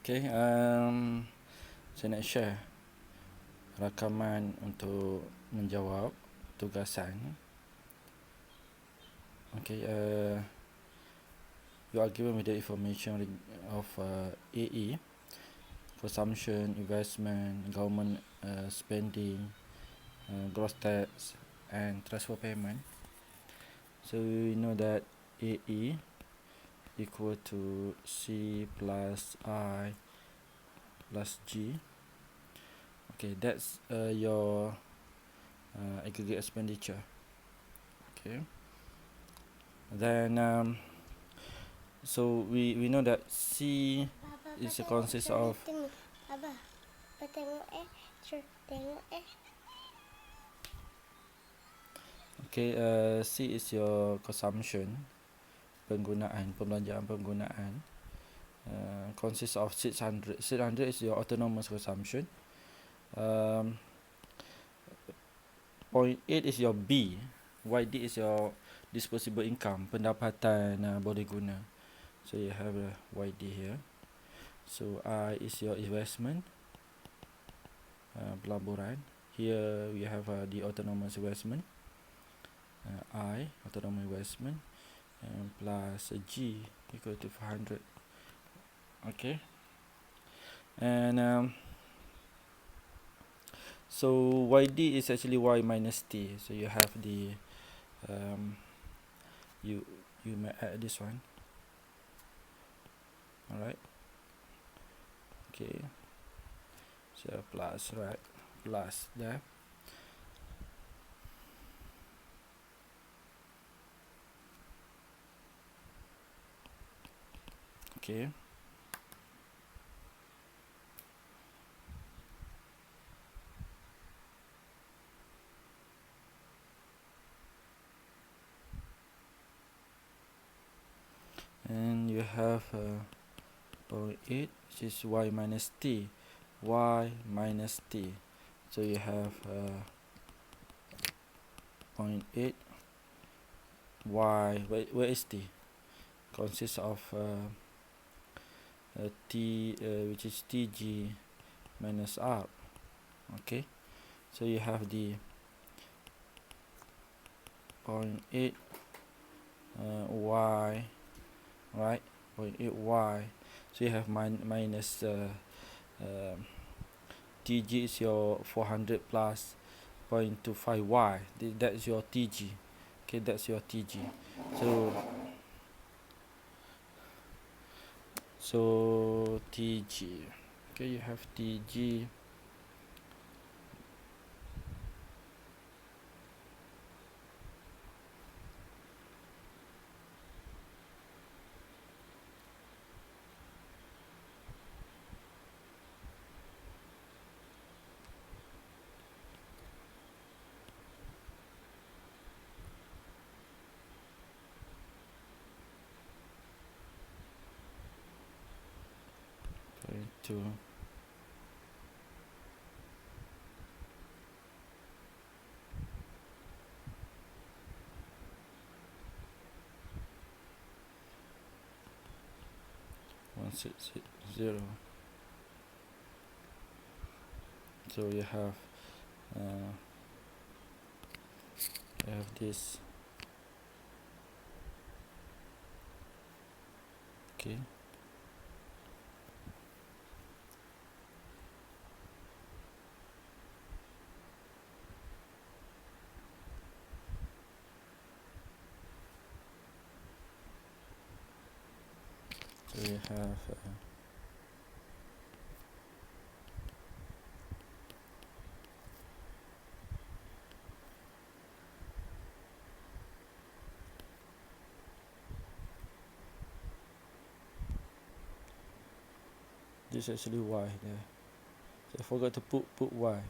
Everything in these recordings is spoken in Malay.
Okay, saya nak share rakaman untuk menjawab tugasan. Okay, you are given with the information of AE, consumption, investment, government spending, gross tax, and transfer payment. So you know that AE equal to C plus I plus G. Okay, that's your aggregate expenditure. Okay, then so we know that C is a consists of okay, C is your consumption, pembelanjaan penggunaan, consists of 600 is your autonomous consumption. Point 8 is your B. YD is your disposable income, pendapatan boleh guna. So you have a YD here. So I is your investment, pelaburan. Here we have the autonomous investment, I autonomous investment, plus G equal to 400. Okay, and so YD is actually Y minus T. So you have the you may add this one. Alright. Okay. So plus, right? Plus there. Okay. And you have 0.8, which is Y minus T. Y minus T. So you have 0.8 Y. Where is T? Consists of T, which is TG minus R. Okay, so you have the 0.8 Y, right? 0.8 Y. So you have minus TG is your 400 plus 0.25 Y. That's your TG. Okay, that's your TG. So TG. Okay, you have TG. To one 660. So you have this. Okay. So you have this actually Y there. So I forgot to put Y.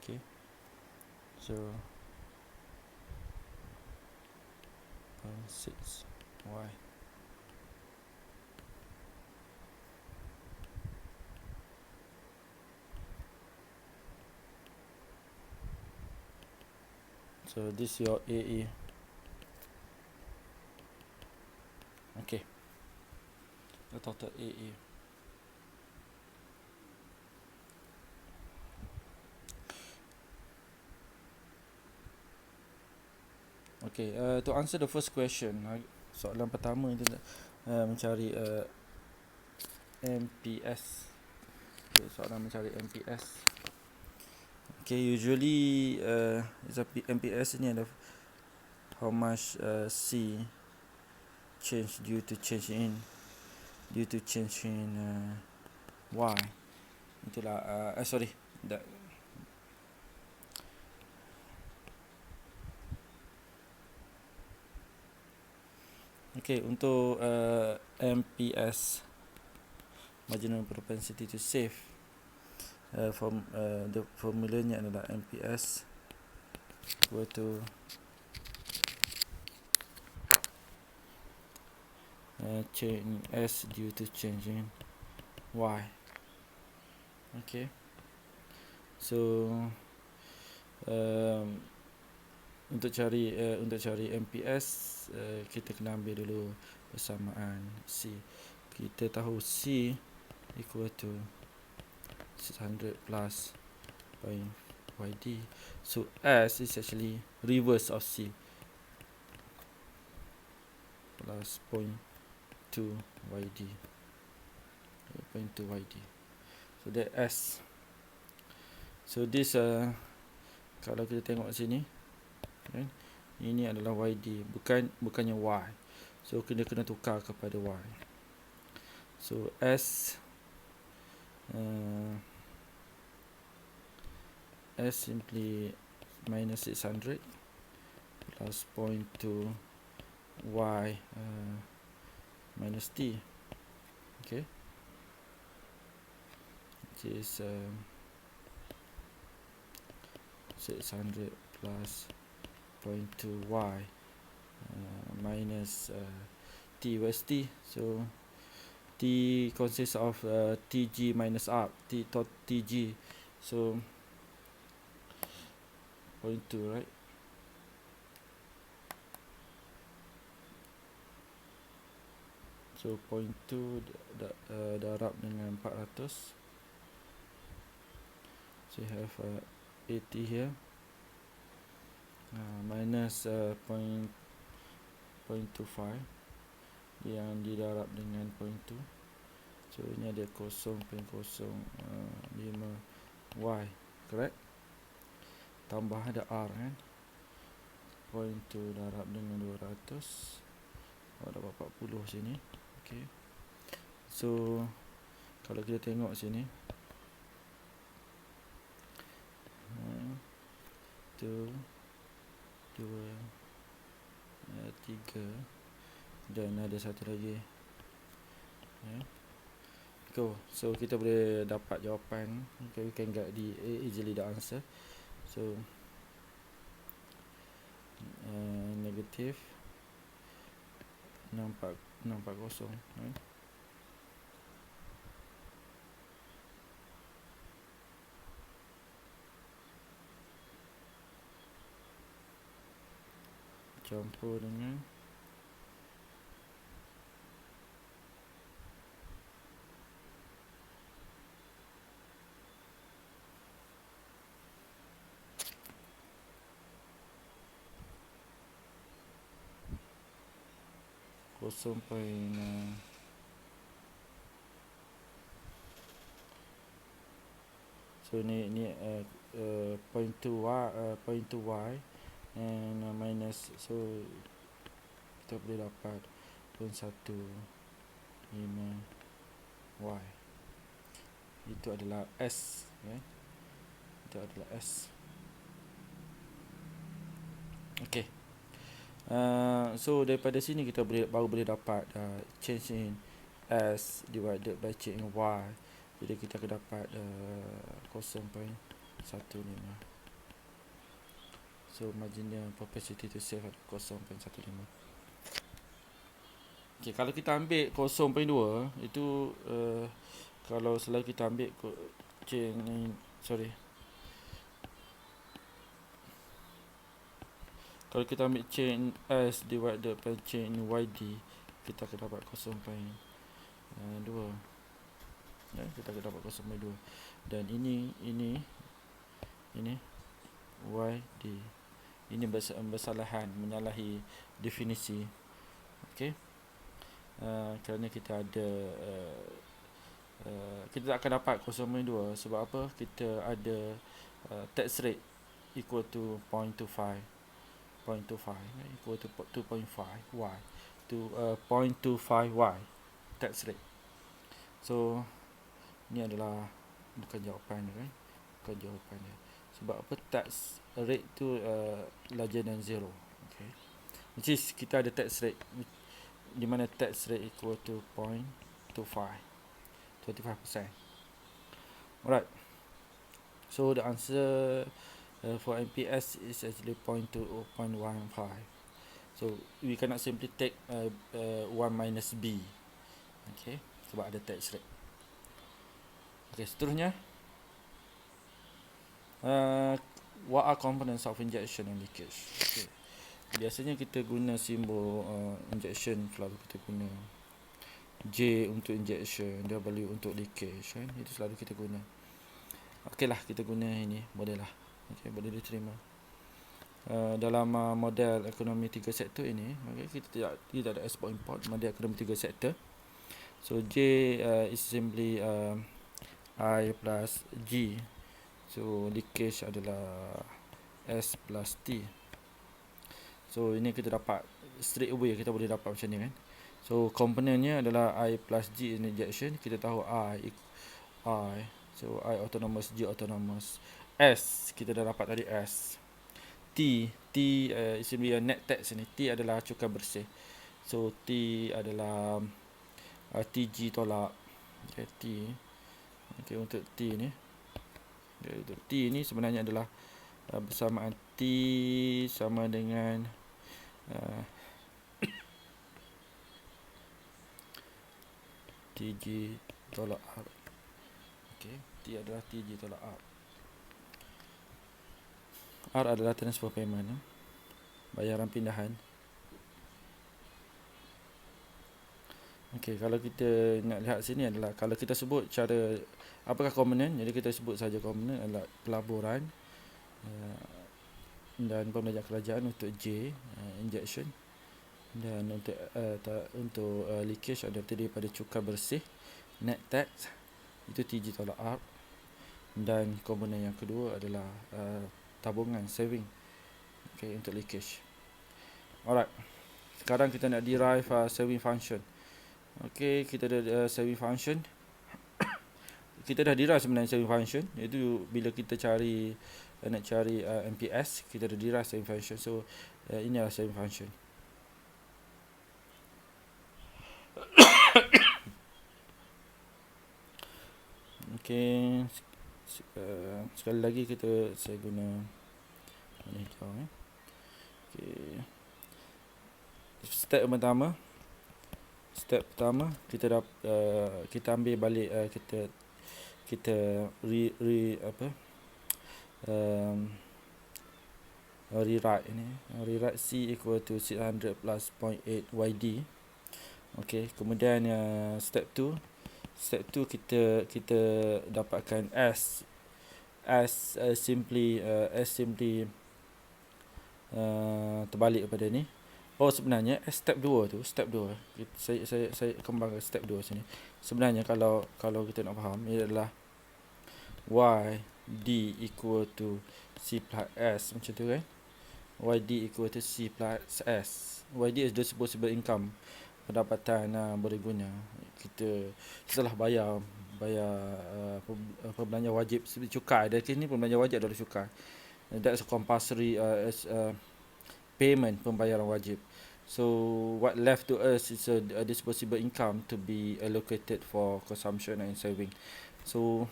Okay. So 6 Y. So this is your AE. Okay, the total AE. Okay, to answer the first question, soalan pertama itu mencari MPS. Okay, soalan mencari MPS. Okay, usually MPS ini adalah how much C change due to change in Y. Itulah sorry, that. Okay, untuk MPS, marginal propensity to save, the formulanya adalah MPS equal to change S due to change in Y. Okay, so untuk cari MPS, kita kena ambil dulu persamaan C. Kita tahu C equal to 600 plus point YD. So S is actually reverse of C, plus 0.2 YD. 0.2 YD. So that S. So this kalau kita tengok sini, right? Ini adalah YD, bukannya Y. So kita kena tukar kepada Y. So S simply minus 600 plus 0.2 Y minus T. Okay, which is 600 plus 0.2 Y minus T. Where's T? So T consists of TG minus R, TG. So 0.2, right? So 0.2 darab dengan 400. So you have 80 here, minus 0.25 yang didarab dengan 0.2. So ini ada 0.05 Y, correct? Tambah ada R kan, 0.2 darab dengan 200, dapat 40 sini. Okay, so kalau kita tengok sini, 1, 2, 3 dan ada satu lagi. So kita boleh dapat jawapan. Okay, we can get easily the answer. So negative 640, right? Campur dengan kosong poin so ni 0.2 Y and minus, so kita boleh dapat 0.15 Y. Itu adalah S, okay? Itu adalah S. Okay, so daripada sini kita baru boleh dapat change in S divided by change in Y. Jadi kita akan dapat 0.15. So marginal propensity to save adalah 0.15. Okay, kalau kita ambil 0.2 itu kalau selalu kita ambil kalau kita ambil chain S divided by chain YD, kita akan dapat 0.2. Kita akan dapat 0.2. Dan ini YD Ini bersalahan, menyalahi definisi. Okey. Kerana kita ada kita tak akan dapat 0.2 sebab apa? Kita ada tax rate equal to 0.25 equal to 2.5y to 0.25y tax rate. So ni adalah bukan jawapan dia, bukan jawapan dia. Sebab apa? Tax rate tu larger than 0. Okay, which is kita ada tax rate di mana tax rate equal to 0.25 25%. Alright, so the answer for MPS is actually 0.2 or 0.15. So we cannot simply take 1 minus B. Okay, sebab ada tax rate. Okay, seterusnya, what are components of injection and leakage? Okay. Biasanya kita guna simbol injection, selalu kita guna J untuk injection, W untuk leakage, kan? Itu selalu kita guna. Okey lah, kita guna ini, boleh lah. Okay, boleh diterima. Dalam model ekonomi 3 sektor ini, okay, kita tidak ada export import, model ekonomi 3 sektor. So J is simply I plus G. So leakage adalah S plus T. So ini kita dapat straight away, kita boleh dapat macam ni, kan. So komponennya adalah I plus G in injection. Kita tahu I. So I autonomous, G autonomous. S kita dah dapat tadi S. T is simply a net tax ni. T adalah cukai bersih. So T adalah TG tolak. Okay, T. Okay, untuk T ni. Okay, untuk T ni sebenarnya adalah bersamaan T sama dengan TG tolak R. Okay, T adalah TG tolak R. R adalah transfer payment, bayaran pindahan. Okay, kalau kita nak lihat sini adalah, kalau kita sebut cara apakah komponen, jadi kita sebut saja komponen adalah pelaburan dan pembelajaran kerajaan untuk J, injection, dan untuk leakage adalah daripada cukai bersih, net tax, itu TG tolak R. Dan komponen yang kedua adalah tabungan, saving, okay, untuk leakage. Alright, sekarang kita nak derive saving function. Okay, kita ada saving function. Kita dah derive sebenarnya saving function, iaitu bila kita nak cari MPS, kita dah derive saving function. So ini adalah saving function. Okay, sekali lagi saya guna warna hijau. Okay. Step pertama kita ambil balik, kita rewrite ini. Rewrite C equal to 600 plus 0.8 YD. Okay, kemudian step 2 kita dapatkan S simply terbalik kepada ni. Oh, sebenarnya step 2 tu, saya kembangkan step 2 sini. Sebenarnya kalau kita nak faham, ia adalah YD equal to C plus S, macam tu, kan. YD equal to C plus S. YD is disposable income, pendapatan boleh guna. Kita setelah bayar pembelanja wajib cukai. Dan kini pembelanja wajib adalah cukai. That's a compulsory payment, pembayaran wajib. So what left to us is a disposable income to be allocated for consumption and saving. So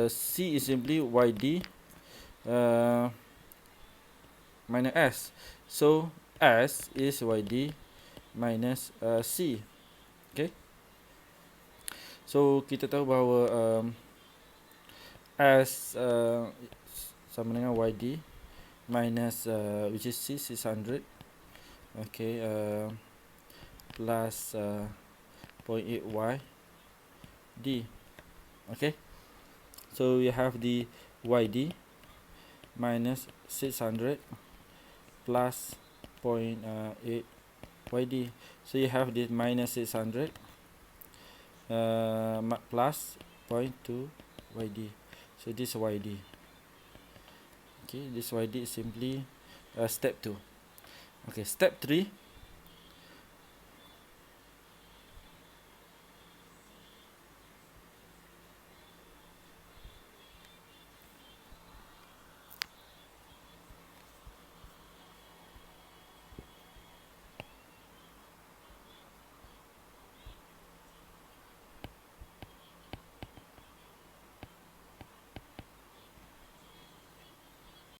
C is simply YD minus S. So S is YD minus C. Okay. So kita tahu bahawa S sama dengan YD minus which is C 600. Okay, plus 0.8 YD. Okay. So we have the YD minus 600 plus 0.8 YD. So you have this minus 600 plus 0.2 YD. So this YD. Okay, this YD is simply step 2. Okay, step 3.